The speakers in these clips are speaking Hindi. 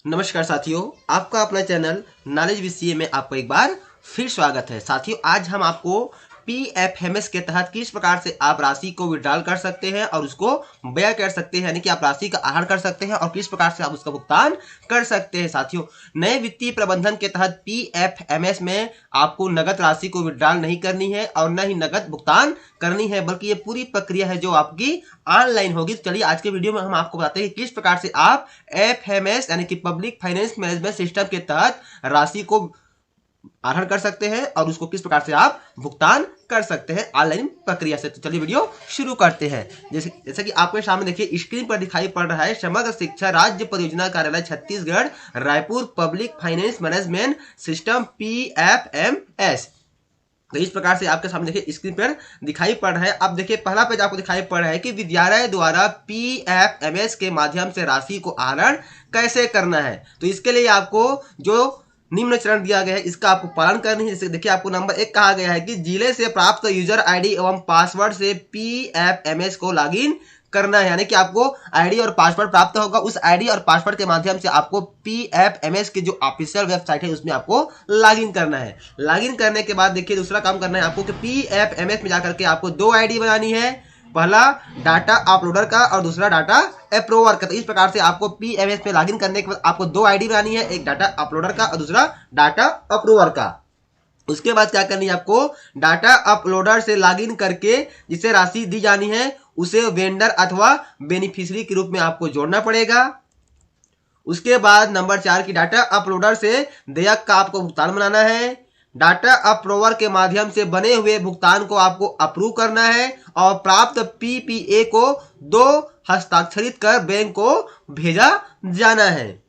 नमस्कार साथियों, आपका अपना चैनल नॉलेज विषय में आपको एक बार फिर स्वागत है। साथियों, आज हम आपको पीएफएमएस के तहत किस प्रकार से आप राशि को विड्रॉल कर सकते हैं और उसको व्यय कर सकते हैं, यानी कि आप राशि का आहरण कर सकते हैं और किस प्रकार से आप उसका भुगतान कर सकते हैं। साथियों, नए वित्तीय प्रबंधन के तहत पीएफएमएस में आपको नगद राशि को विड्रॉल नहीं करनी है और न ही नगद भुगतान करनी है, बल्कि ये पूरी प्रक्रिया है जो आपकी ऑनलाइन होगी। तो चलिए आज के वीडियो में हम आपको बताते हैं कि किस प्रकार से आप एफएमएस यानी कि पब्लिक फाइनेंस मैनेजमेंट सिस्टम के तहत राशि को आहरण कर सकते हैं और उसको किस प्रकार से आप भुगतान कर सकते हैं ऑनलाइन प्रक्रिया से। तो चलिए वीडियो शुरू करते हैं। जैसे कि आपके सामने देखिए स्क्रीन पर दिखाई पड़ रहा है समग्र शिक्षा राज्य परियोजना कार्यालय Chhattisgarh Raipur public finance management system PFMS. तो इस प्रकार से आपके सामने देखिए स्क्रीन पर दिखाई पड़ रहा है। अब देखिए पहला पेज आपको दिखाई पड़ रहा है कि विद्यालय द्वारा पीएफएमएस के माध्यम से राशि को आहरण कैसे करना है। तो इसके लिए आपको जो निम्न चरण दिया गया है इसका आपको पालन करनी है। जैसे देखिए आपको नंबर 1 कहा गया है कि जिले से प्राप्त यूजर आईडी एवं पासवर्ड से पीएफएमएस को लॉगिन करना है, यानी कि आपको आईडी और पासवर्ड प्राप्त होगा। उस आईडी और पासवर्ड के माध्यम से आपको पीएफएमएस की जो ऑफिशियल वेबसाइट है उसमें आपको लॉगिन करना है। लॉगिन करने के बाद देखिए दूसरा काम करना है आपको कि पीएफएमएस में जाकर के आपको 2 आईडी बनानी है, पहला डाटा अपलोडर का और दूसरा डाटा अप्रूवर का। तो इस प्रकार से आपको पीएमएस में लॉगिन करने के बाद आपको 2 आईडी बनानी है, एक डाटा अपलोडर का और दूसरा डाटा अप्रूवर का। उसके बाद क्या करनी है आपको डाटा अपलोडर से लॉगिन करके जिसे राशि दी जानी है उसे वेंडर अथवा बेनिफिशियरी के रूप में आपको जोड़ना पड़ेगा। उसके बाद नंबर 4 की डाटा अपलोडर से देयक का आपको भुगतान बनाना है। डाटा अप्रूवर के माध्यम से बने हुए भुगतान को आपको अप्रूव करना है और प्राप्त पीपीए को 2 हस्ताक्षरित कर बैंक को भेजा जाना है।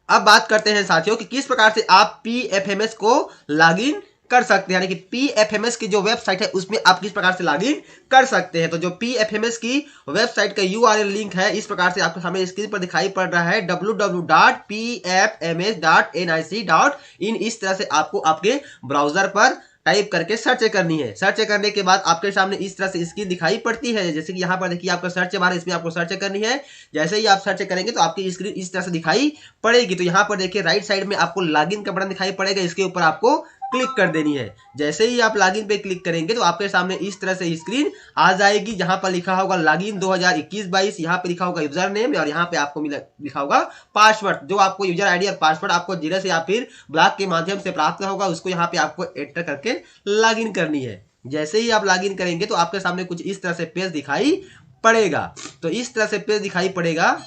अब बात करते हैं साथियों कि किस प्रकार से आप पीएफएमएस को लॉगिन कर सकते हैं, यानी कि पीएफएमएस की जो वेबसाइट है उसमें आप किस प्रकार से लॉगिन कर सकते हैं। तो जो पीएफएमएस की वेबसाइट का यूआरएल लिंक है इस प्रकार से आपके सामने स्क्रीन पर दिखाई पड़ रहा है www.pfms.nic.in। इस तरह से आपको आपके ब्राउजर पर टाइप करके सर्च करनी है। सर्च करने के बाद आपके सामने इस तरह से स्क्रीन दिखाई पड़ती है। जैसे कि यहाँ पर देखिए आपका सर्च बार है, इसमें आपको सर्च करनी है। जैसे ही आप सर्च करेंगे तो आपकी स्क्रीन इस तरह से दिखाई पड़ेगी। तो यहाँ पर देखिए राइट साइड में आपको लॉगिन का बटन दिखाई पड़ेगा, इसके ऊपर आपको क्लिक कर देनी है। जैसे ही आप लॉगिन पे क्लिक करेंगे तो आपके सामने इस तरह से स्क्रीन आ जाएगी, जहां पर लिखा होगा लॉगिन 2021-22, यहाँ पे लिखा होगा यूजर नेम और यहाँ पे आपको लिखा होगा पासवर्ड। जो आपको यूजर आईडी और पासवर्ड आपको जिले से या फिर ब्लॉक के माध्यम से प्राप्त होगा उसको यहाँ पे आपको एंटर करके लॉगिन करनी है। जैसे ही आप लॉगिन करेंगे तो आपके सामने कुछ इस तरह से पेज दिखाई पड़ेगा। तो इस तरह से पेज दिखाई पड़ेगा।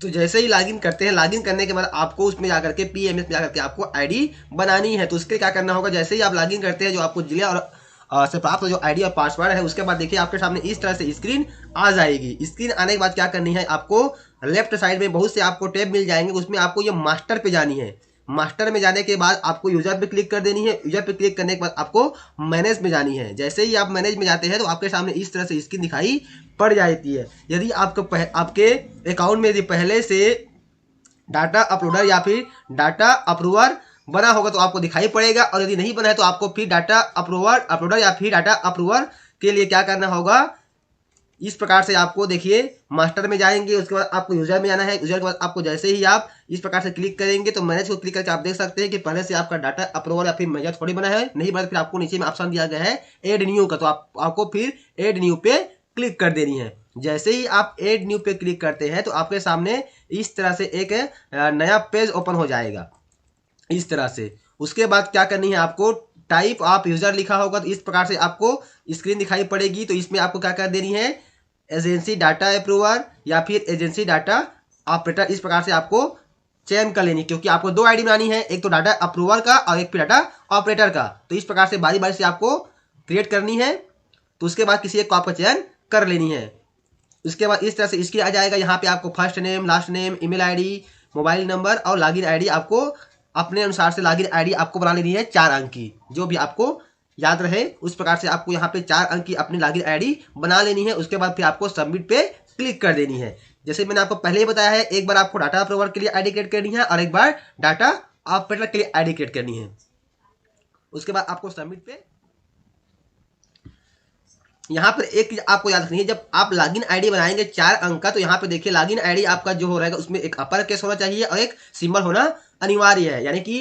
तो जैसे ही लॉगिन करते हैं, लॉगिन करने के बाद आपको उसमें जाकर के पीएमएस में जाकर के आपको आईडी बनानी है। तो उसके क्या करना होगा, जैसे ही आप लॉगिन करते हैं जो आपको जिले और से प्राप्त जो आईडी और पासवर्ड है उसके बाद देखिए आपके सामने इस तरह से स्क्रीन आ जाएगी। स्क्रीन आने के बाद क्या करनी है आपको लेफ्ट साइड में बहुत से आपको टैब मिल जाएंगे, उसमें आपको ये मास्टर पे जानी है। मास्टर में जाने के बाद आपको यूजर पे क्लिक कर देनी है। यूजर पे क्लिक करने के बाद आपको मैनेज में जानी है। जैसे ही आप मैनेज में जाते हैं तो आपके सामने इस तरह से स्क्रीन दिखाई पड़ जाती है। यदि आपके अकाउंट में यदि पहले से डाटा अपलोडर या फिर डाटा अप्रूवर बना होगा तो आपको दिखाई पड़ेगा, और यदि नहीं बना है तो आपको फिर डाटा अपलोडर या फिर डाटा अप्रूवर के लिए क्या करना होगा, इस प्रकार से आपको देखिए मास्टर में जाएंगे, उसके बाद आपको यूजर में जाना है। यूजर के बाद आपको जैसे ही आप इस प्रकार से क्लिक करेंगे तो मैनेज को क्लिक करके आप देख सकते हैं कि पहले से आपका डाटा अप्रूवल या फिर मैनेज थोड़ी बना है, नहीं बना फिर आपको नीचे में ऑप्शन दिया गया है एड न्यू का। तो आपको फिर एड न्यू पे क्लिक कर देनी है। जैसे ही आप एड न्यू पे क्लिक करते हैं तो आपके सामने इस तरह से एक नया पेज ओपन हो जाएगा इस तरह से। उसके बाद क्या करनी है आपको टाइप ऑफ यूजर लिखा होगा तो इस प्रकार से आपको स्क्रीन दिखाई पड़ेगी। तो इसमें आपको क्या कर देनी है एजेंसी डाटा अप्रूवर या फिर एजेंसी डाटा ऑपरेटर, इस प्रकार से आपको चयन कर लेनी, क्योंकि आपको 2 आईडी बनानी है, एक तो डाटा अप्रूवर का और एक फिर डाटा ऑपरेटर का। तो इस प्रकार से बारी बारी से आपको क्रिएट करनी है। तो उसके बाद किसी एक को आपका चयन कर लेनी है। उसके बाद इस तरह से स्क्रीन आ जाएगा। यहाँ पे आपको first name, last name, email ID, mobile number और लॉगिन आईडी आपको अपने अनुसार से लॉगिन आईडी आपको बना लेनी है 4 अंक की, जो भी आपको याद रहे उस प्रकार से आपको यहाँ पे 4 अंक की अपनी लॉगिन आईडी बना लेनी है। उसके बाद फिर आपको सबमिट पे क्लिक कर देनी है। जैसे मैंने आपको पहले ही बताया है, एक बार आपको डाटा अप्रूवर के लिए आईडी क्रिएट करनी है और एक बार डाटा ऑपरेटर के लिए आईडी क्रिएट करनी है। उसके बाद आपको सबमिट पे यहाँ पर एक चीज आपको याद रखनी है, जब आप लॉगिन आईडी बनाएंगे 4 अंक का, तो यहाँ पे देखिए लॉगिन आईडी आपका जो हो रहेगा उसमें एक अपर केस होना चाहिए और एक सिंबल होना अनिवार्य है, यानी कि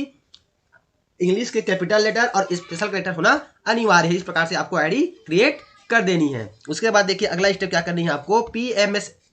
इंग्लिश के कैपिटल लेटर और स्पेशल कैरेक्टर होना अनिवार्य है। इस प्रकार से आपको आईडी क्रिएट कर देनी है। उसके बाद देखिए अगला स्टेप क्या करनी है आपको,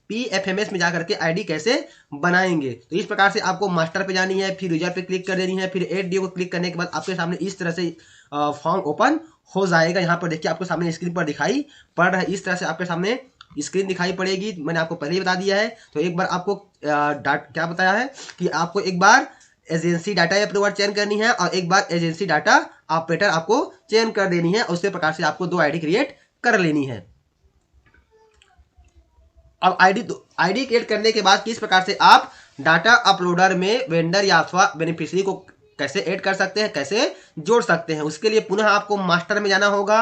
पीएफएमएस में जाकर के आईडी कैसे बनाएंगे। तो इस प्रकार से आपको मास्टर पे जानी है, फिर यूजर पे क्लिक कर देनी है, फिर ऐड ड्यू को क्लिक करने के बाद आपके सामने इस तरह से फॉर्म ओपन हो जाएगा। यहाँ पर देखिए आपको सामने स्क्रीन पर दिखाई पड़ रहा है, इस तरह से आपके सामने स्क्रीन दिखाई पड़ेगी। मैंने आपको पहले ही बता दिया है। तो एक बार आपको क्या बताया है कि आपको एक बार एजेंसी डाटा अप्रूवर चयन करनी है और एक बार एजेंसी डाटा ऑपरेटर आपको चयन कर देनी है। उसी प्रकार से आपको 2 आईडी क्रिएट कर लेनी है। अब आईडी क्रिएट करने के बाद किस प्रकार से आप डाटा अपलोडर में वेंडर या अथवा बेनिफिशियरी को कैसे ऐड कर सकते हैं, कैसे जोड़ सकते हैं, उसके लिए पुनः आपको मास्टर में जाना होगा।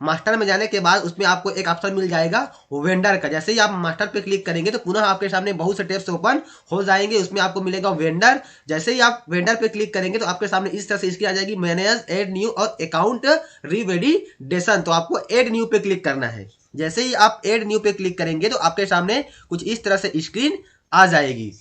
मास्टर में जाने के बाद उसमें आपको एक ऑप्शन मिल जाएगा वेंडर का। जैसे ही आप मास्टर पे क्लिक करेंगे तो पुनः आपके सामने बहुत से टैब्स ओपन हो जाएंगे, उसमें आपको मिलेगा वेंडर। जैसे ही आप वेंडर पे क्लिक करेंगे तो आपके सामने इस तरह से स्क्रीन आ जाएगी, मैनेज एड न्यू और अकाउंट रिवेलिडेशन। तो आपको एड न्यू पे क्लिक करना है। जैसे ही आप एड न्यू पे क्लिक करेंगे तो आपके सामने कुछ इस तरह से स्क्रीन आ जाएगी।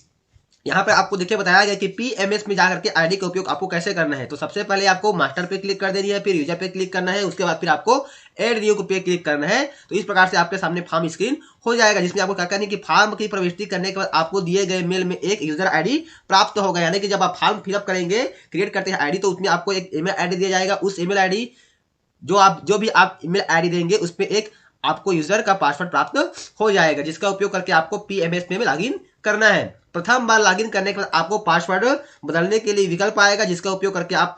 यहाँ पे आपको देखिए बताया गया कि पीएमएस में जाकर के आईडी का उपयोग आपको कैसे करना है। तो सबसे पहले आपको मास्टर पे क्लिक कर देनी है, फिर यूजर पे क्लिक करना है, उसके बाद फिर आपको एड न्यू पे क्लिक करना है। तो इस प्रकार से आपके सामने फॉर्म स्क्रीन हो जाएगा, जिसमें आपको क्या करना है कि फॉर्म की प्रविष्टि करने के बाद आपको दिए गए मेल में एक यूजर आईडी प्राप्त होगा। यानी कि जब आप फॉर्म फिलअप करेंगे, क्रिएट करते हैं आईडी, तो उसमें आपको एक ईमेल आईडी दिया जाएगा। उस ईमेल आईडी जो भी आप ईमेल आईडी देंगे उसमें एक आपको यूजर का पासवर्ड प्राप्त हो जाएगा, जिसका उपयोग करके आपको पीएमएस में लॉगिन करना है। प्रथम बार लॉगिन करने के बाद आपको पासवर्ड बदलने के लिए विकल्प आएगा, जिसका उपयोग करके आप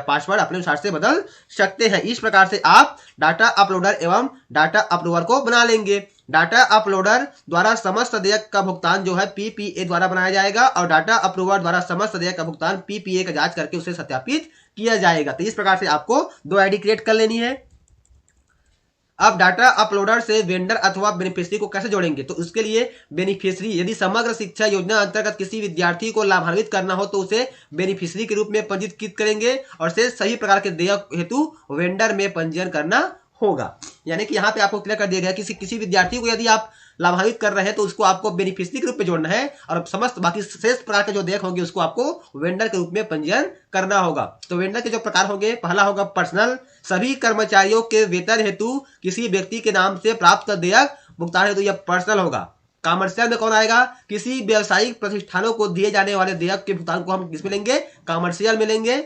पासवर्ड अपने अनुसार से बदल सकते हैं। इस प्रकार से आप डाटा अपलोडर एवं डाटा अप्रूवर को बना लेंगे। डाटा अपलोडर द्वारा समस्त देयक का भुगतान जो है पीपीए द्वारा बनाया जाएगा और डाटा अप्रूवर द्वारा समस्त देयक का भुगतान पीपीए का जांच करके उसे सत्यापित किया जाएगा। तो इस प्रकार से आपको 2 आईडी क्रिएट कर लेनी है। अब डाटा अपलोडर से वेंडर अथवा बेनिफिशियरी को कैसे जोड़ेंगे। तो उसके लिए बेनिफिशियरी, यदि समग्र शिक्षा योजना अंतर्गत किसी विद्यार्थी को लाभान्वित करना हो तो उसे बेनिफिशियरी के रूप में पंजीकृत करेंगे और से सही प्रकार के देयक हेतु वेंडर में पंजीयन करना होगा। यानी कि यहाँ पे आपको क्लियर कर दिया गया किसी विद्यार्थी को यदि आप लाभान्वित कर रहे हैं तो उसको आपको बेनिफिशियरी के रूप में जोड़ना है और समस्त बाकी शेष प्रकार के जो देयक होंगे उसको आपको वेंडर के रूप में पंजीयन करना होगा। तो वेंडर के जो प्रकार होंगे, पहला होगा पर्सनल, सभी कर्मचारियों के वेतन हेतु किसी व्यक्ति के नाम से प्राप्त देयक भुगतान हेतु यह पर्सनल होगा। कॉमर्शियल में कौन आएगा, किसी व्यवसायिक प्रतिष्ठानों को दिए जाने वाले देयक के भुगतान को हम किस में लेंगे, कॉमर्शियल में लेंगे।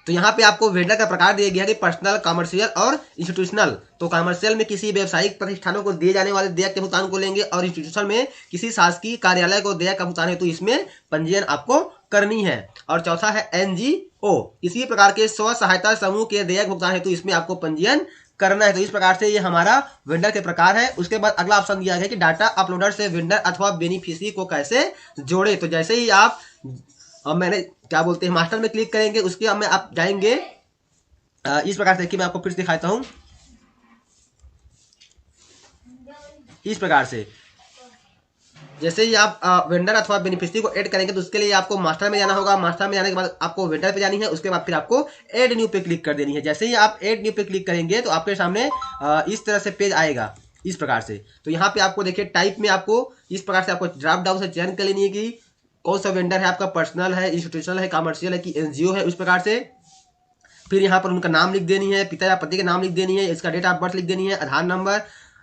तो यहाँ पे आपको वेंडर का प्रकार दिया गया है कि पर्सनल, कॉमर्शियल और इंस्टीट्यूशनल। तो कॉमर्शियल में किसी व्यवसायिक प्रतिष्ठानों को दिए जाने वाले देयक के भुगतान को लेंगे और इंस्टीट्यूशनल में किसी शासकीय कार्यालय को देयक का भुगतान है, तो इसमें पंजीयन आपको करनी है। और चौथा है एनजीओ, किसी प्रकार के स्व सहायता समूह के देयक भुगतान है, तो इसमें आपको पंजीयन करना है। तो इस प्रकार से ये हमारा वेंडर के प्रकार है। उसके बाद अगला ऑप्शन दिया गया कि डाटा अपलोडर से वेंडर अथवा बेनिफिशियरी को कैसे जोड़े। तो जैसे ही आप मैंने क्या बोलते हैं मास्टर में क्लिक करेंगे, उसके अब में आप जाएंगे इस प्रकार से कि मैं आपको फिर दिखाता हूं। इस प्रकार से जैसे ही आप वेंडर अथवा बेनिफिशियरी को ऐड करेंगे तो उसके लिए आपको मास्टर में जाना होगा। मास्टर में जाने के बाद आपको वेंडर पे जानी है, उसके बाद फिर आपको ऐड न्यू पे क्लिक कर देनी है। जैसे ही आप ऐड न्यू पे क्लिक करेंगे तो आपके सामने इस तरह से पेज आएगा, इस प्रकार से। तो यहाँ पे आपको देखिए टाइप में आपको इस प्रकार से आपको ड्रॉप डाउन से चयन कर लेनी है कि कौन सा वेंडर है आपका, पर्सनल है, इंस्टीट्यूशनल है, कॉमर्शियल है कि एनजीओ है, उस प्रकार से। फिर यहाँ पर उनका नाम लिख देनी है, पिता या पति का नाम लिख देनी है, इसका डेट ऑफ बर्थ लिख देनी है, आधार नंबर,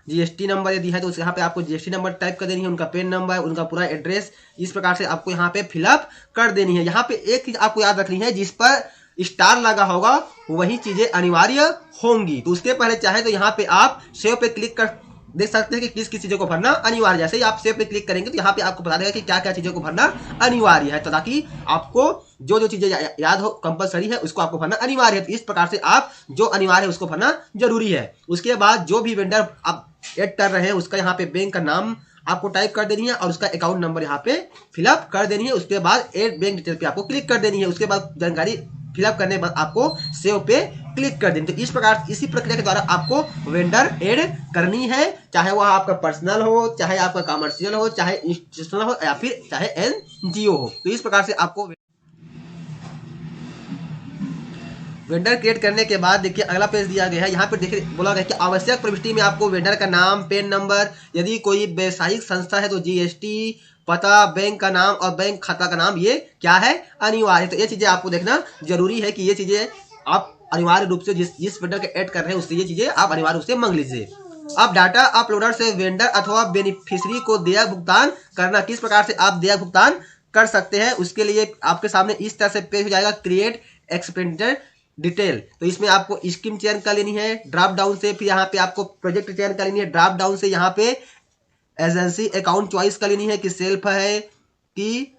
जीएसटी नंबर यदि है तो यहाँ पे आपको जीएसटी नंबर टाइप कर देनी है, उनका पेन नंबर, उनका पूरा एड्रेस, इस प्रकार से आपको यहाँ पे फिलअप कर देनी है। यहाँ पे एक चीज आपको याद रखनी है, जिस पर स्टार लगा होगा वही चीजें अनिवार्य होंगी। तो उसके पहले चाहे तो यहाँ पे आप सेव पे क्लिक कर देख सकते हैं कि किस किस चीजों को भरना अनिवार्य। जैसे ही आप सेव पे क्लिक करेंगे तो यहाँ पे आपको बता देगा कि क्या क्या चीजों को भरना अनिवार्य है, तो ताकि आपको जो जो चीजें याद हो कंपलसरी है उसको आपको भरना अनिवार्य है। तो इस प्रकार से आप जो अनिवार्य है उसको भरना जरूरी है। उसके बाद जो भी वेंडर आप ऐड कर रहे हैं उसका यहाँ पे बैंक का नाम आपको टाइप कर देनी है और उसका अकाउंट नंबर यहाँ पे फिलअप कर देनी है। उसके बाद ऐड बैंक डिटेल पे आपको क्लिक कर देनी है। उसके बाद जानकारी फिलअप करने के बाद आपको सेव पे क्लिक कर देनी। तो इस प्रकार इसी प्रक्रिया के द्वारा आपको वेंडर ऐड करनी है, चाहे वह आपका पर्सनल हो, चाहे आपका कॉमर्शियल हो, चाहे इंस्टीट्यूशनल हो या फिर चाहे एनजीओ हो। तो इस प्रकार से आपको वेंडर क्रिएट करने के बाद देखिए अगला पेज दिया गया है। यहाँ पर देखिए बोला गया कि आवश्यक प्रविष्टि में आपको वेंडर का नाम, पेन नंबर, यदि कोई व्यवसायिक संस्था है तो जीएसटी, पता, बैंक का नाम और बैंक खाता का नाम, ये क्या है, अनिवार्य। तो ये चीजें आपको देखना जरूरी है कि ये चीजें आप अनिवार्य रूप से जिस वेंडर के ऐड कर रहे हैं उससे ये चीजें आप अनिवार्य रूप से मांग लीजिए। अब डाटा अपलोडर से वेंडर अथवा बेनिफिशियरी को देयक भुगतान करना, किस प्रकार से आप देयक भुगतान कर सकते हैं, उसके लिए आपके सामने इस तरह से पेज हो जाएगा, क्रिएट एक्सपेंडिचर डिटेल। तो इसमें आपको स्कीम चयन कर लेनी है ड्रॉप डाउन से, फिर यहाँ पे आपको प्रोजेक्ट चयन कर लेनी है ड्रॉप डाउन से, यहाँ पे एजेंसी अकाउंट चॉइस कर लेनी है कि सेल्फ है कि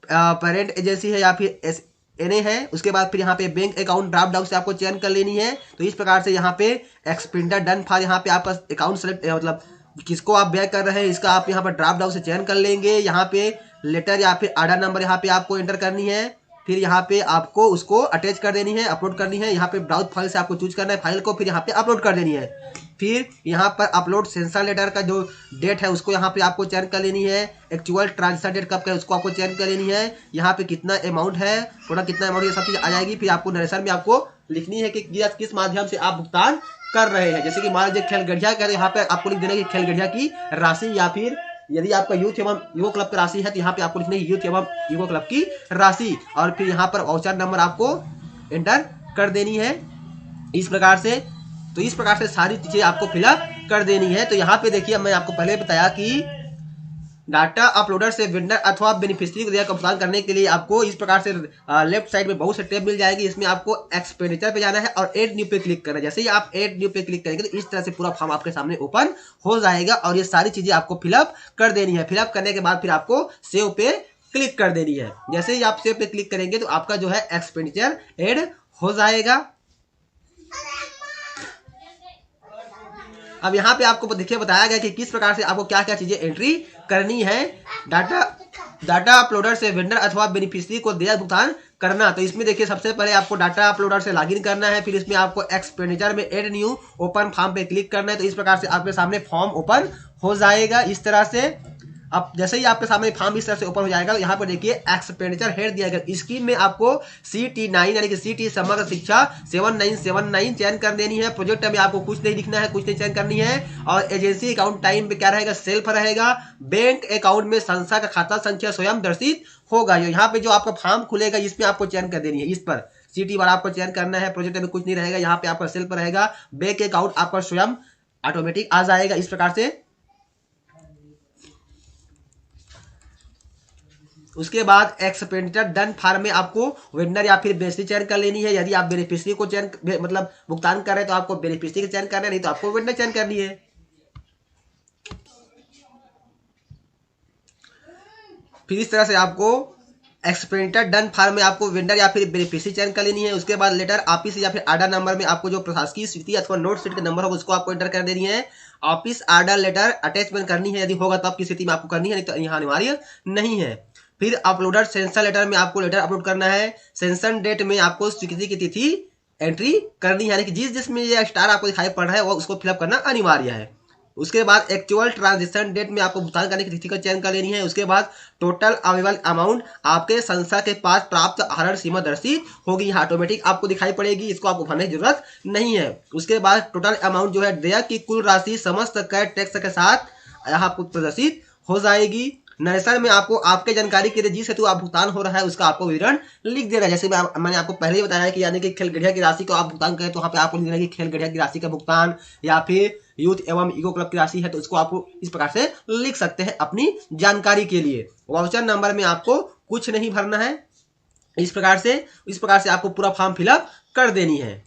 पेरेंट एजेंसी है या फिर एनए है। उसके बाद फिर यहाँ पे बैंक अकाउंट ड्रॉप डाउन से आपको चयन कर लेनी है। तो इस प्रकार से यहाँ पे एक्सपेंडिचर डन फॉर, यहाँ पे आपका अकाउंट सेलेक्ट मतलब किसको आप व्यय कर रहे हैं इसका आप यहाँ पर ड्रॉप डाउन से चयन कर लेंगे। यहाँ पे लेटर या फिर आर्डर नंबर यहाँ पे आपको एंटर करनी है, फिर यहाँ पे आपको उसको अटैच कर देनी है, अपलोड करनी है। यहाँ पे ब्राउज फाइल से आपको चूज करना है फाइल को, फिर यहाँ पे अपलोड कर देनी है। फिर यहाँ पर अपलोड सेंसर लेटर का जो डेट है उसको यहाँ पे आपको चयन कर लेनी है। एक्चुअल ट्रांजेक्शन डेट कब का है उसको आपको चयन कर लेनी है। यहाँ पे कितना अमाउंट है, टोटल कितना अमाउंट, ये सब चीज आ जाएगी। फिर आपको नरेशन में आपको लिखनी है कि किस माध्यम से आप भुगतान कर रहे हैं। जैसे कि मान लीजिए खेलगढ़िया का, यहाँ पे आपको लिख देना है कि खेलगढ़िया की राशि, या फिर यदि आपका यूथ एवं युवा क्लब की राशि है तो यहाँ पे आपको लिखना है यूथ एवं युवा क्लब की राशि, और फिर यहाँ पर वाउचर नंबर आपको एंटर कर देनी है इस प्रकार से। तो इस प्रकार से सारी चीजें आपको फिलअप कर देनी है। तो यहाँ पे देखिए मैं आपको पहले बताया कि डाटा अपलोडर से वेंडर अथवा बेनिफिशियरी को देयक भुगतान करने के लिए आपको इस प्रकार से लेफ्ट साइड में बहुत से टैब मिल जाएगी। इसमें आपको एक्सपेंडिचर पे जाना है और एड न्यू पे क्लिक करना है। जैसे ही आप एड न्यू पे क्लिक करेंगे तो इस तरह से पूरा फॉर्म आपके सामने ओपन हो जाएगा और ये सारी चीजें आपको फिलअप कर देनी है। फिलअप करने के बाद फिर आपको सेव पे क्लिक कर देनी है। जैसे ही आप सेव पे क्लिक करेंगे तो आपका जो है एक्सपेंडिचर एड हो जाएगा। अब यहाँ पे आपको देखिए बताया गया कि किस प्रकार से आपको क्या क्या चीजें एंट्री करनी है डाटा अपलोडर से वेंडर अथवा बेनिफिशियरी को देयक भुगतान करना। तो इसमें देखिए सबसे पहले आपको डाटा अपलोडर से लॉगिन करना है, फिर इसमें आपको एक्सपेंडिचर में एड न्यू ओपन फॉर्म पे क्लिक करना है। तो इस प्रकार से आपके सामने फॉर्म ओपन हो जाएगा इस तरह से। अब जैसे ही आपके सामने फॉर्म इस तरह से ओपन हो जाएगा तो यहाँ पर देखिए एक्सपेंडिचर हेड दिया गया। स्कीम में आपको CT9 यानी कि सिटी समग्र शिक्षा 7979 चयन कर देनी है। प्रोजेक्ट में आपको कुछ नहीं लिखना है, कुछ नहीं चयन करनी है। और एजेंसी अकाउंट टाइम पे क्या रहेगा, सेल्फ रहेगा। बैंक अकाउंट में संस्था का खाता संख्या स्वयं दर्शित होगा। यहाँ पे जो आपका फॉर्म खुलेगा इसमें आपको चयन कर देनी है, इस पर सिटी वाला आपको चयन करना है। प्रोजेक्ट में कुछ नहीं रहेगा, यहाँ पे आपका सेल्फ रहेगा। बैंक अकाउंट आपका स्वयं ऑटोमेटिक आ जाएगा इस प्रकार से। उसके बाद एक्सपेंडिचर डन फॉर्म में आपको वेंडर या फिर बेनिफिशियरी चयन कर लेनी है। यदि आप बेनिफिशियरी को चयन मतलब भुगतान कर रहे हैं तो आपको बेनिफिशियरी चयन करना है, नहीं तो आपको वेंडर चयन करनी है। फिर इस तरह से आपको एक्सपेंडिचर डन फॉर्म में आपको वेंडर या फिर बेनिफिशियरी चयन कर लेनी है। उसके बाद लेटर ऑफिस या फिर आर्डर नंबर में आपको जो प्रशासकीय स्वीकृति अथवा नोट शीट का नंबर होगा उसको आपको एंटर कर देनी है। ऑफिस आर्डर लेटर अटैचमेंट करनी है, यदि होगा तो आपकी स्थिति में आपको करनी है, नहीं तो यहाँ अनिवार्य नहीं है। फिर अपलोडर सेंसर लेटर में आपको लेटर अपलोड करना है। सेंसन डेट में आपको स्वीकृति की तिथि एंट्री करनी है, यानी कि जिसमें ये स्टार आपको दिखाई पड़ रहा है वो उसको फिलअप करना अनिवार्य है। उसके बाद एक्चुअल ट्रांजेक्शन डेट में आपको भुगतान करने की तिथि का चयन कर लेनी है। उसके बाद टोटल अवेलेबल अमाउंट आपके संस्था के पास प्राप्त आहरण सीमा दर्शित होगी, यहाँ ऑटोमेटिक आपको दिखाई पड़ेगी, इसको आपको भरने की जरूरत नहीं है। उसके बाद टोटल अमाउंट जो है देयक की कुल राशि समस्त कर टैक्स के साथ यहाँ आपको प्रदर्शित हो जाएगी। नरेशन में आपको आपके जानकारी के लिए जिस हेतु आप भुगतान हो रहा है उसका आपको विवरण लिख देना। जैसे मैंने आपको पहले ही बताया कि यानी कि खेलगढ़िया की राशि को आप भुगतान करें तो वहाँ पे आपको लिख देना कि खेलगढ़िया की राशि का भुगतान, या फिर यूथ एवं इको क्लब की राशि है तो उसको आपको इस प्रकार से लिख सकते हैं अपनी जानकारी के लिए। वाउचर नंबर में आपको कुछ नहीं भरना है। इस प्रकार से आपको पूरा फॉर्म फिलअप कर देनी है।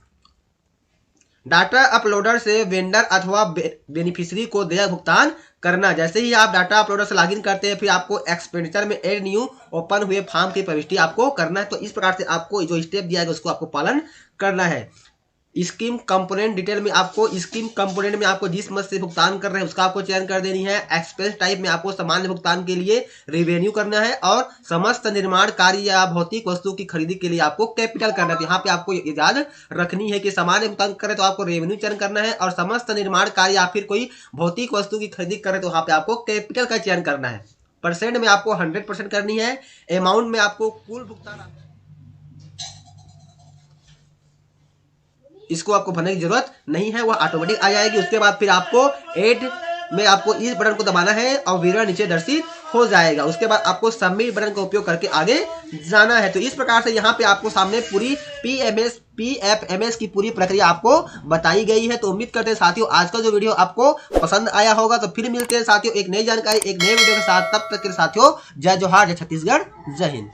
डाटा अपलोडर से वेंडर अथवा बेनिफिशियरी को देयक भुगतान करना। जैसे ही आप डाटा अपलोडर से लॉगिन करते हैं फिर आपको एक्सपेंडिचर में एड न्यू ओपन हुए फॉर्म की प्रविष्टि आपको करना है। तो इस प्रकार से आपको जो स्टेप दिया गया उसको आपको पालन करना है। स्कीम कंपोनेंट डिटेल में आपको स्कीम कंपोनेंट में आपको जिस मद से भुगतान कर रहे हैं उसका आपको चयन कर देनी है। एक्सपेंस टाइप में आपको सामान्य भुगतान के लिए रेवेन्यू करना है, और समस्त निर्माण कार्य या भौतिक वस्तु की खरीदी के लिए आपको कैपिटल करना है। तो यहाँ पे आपको याद रखनी है कि सामान्य भुगतान करें तो आपको रेवेन्यू चयन करना है, और समस्त निर्माण कार्य या फिर कोई भौतिक वस्तु की खरीदी करें तो वहाँ पे आपको कैपिटल का चयन करना है। परसेंट में आपको 100% करनी है। अमाउंट में आपको कुल भुगतान इसको आपको भरने की जरूरत नहीं है, वह ऑटोमेटिक आ जाएगी। उसके बाद फिर आपको ऐड में आपको इस बटन को दबाना है और विवरण नीचे दर्शित हो जाएगा। उसके बाद आपको सबमिट बटन का उपयोग करके आगे जाना है। तो इस प्रकार से यहाँ पे आपको सामने पूरी PFMS की पूरी प्रक्रिया आपको बताई गई है। तो उम्मीद करते हैं साथियों आज का जो वीडियो आपको पसंद आया होगा। तो फिर मिलते हैं साथियों एक नई जानकारी एक नए वीडियो के साथ। तब तक के साथियों जय जोहार, जय छत्तीसगढ़, जय हिंद।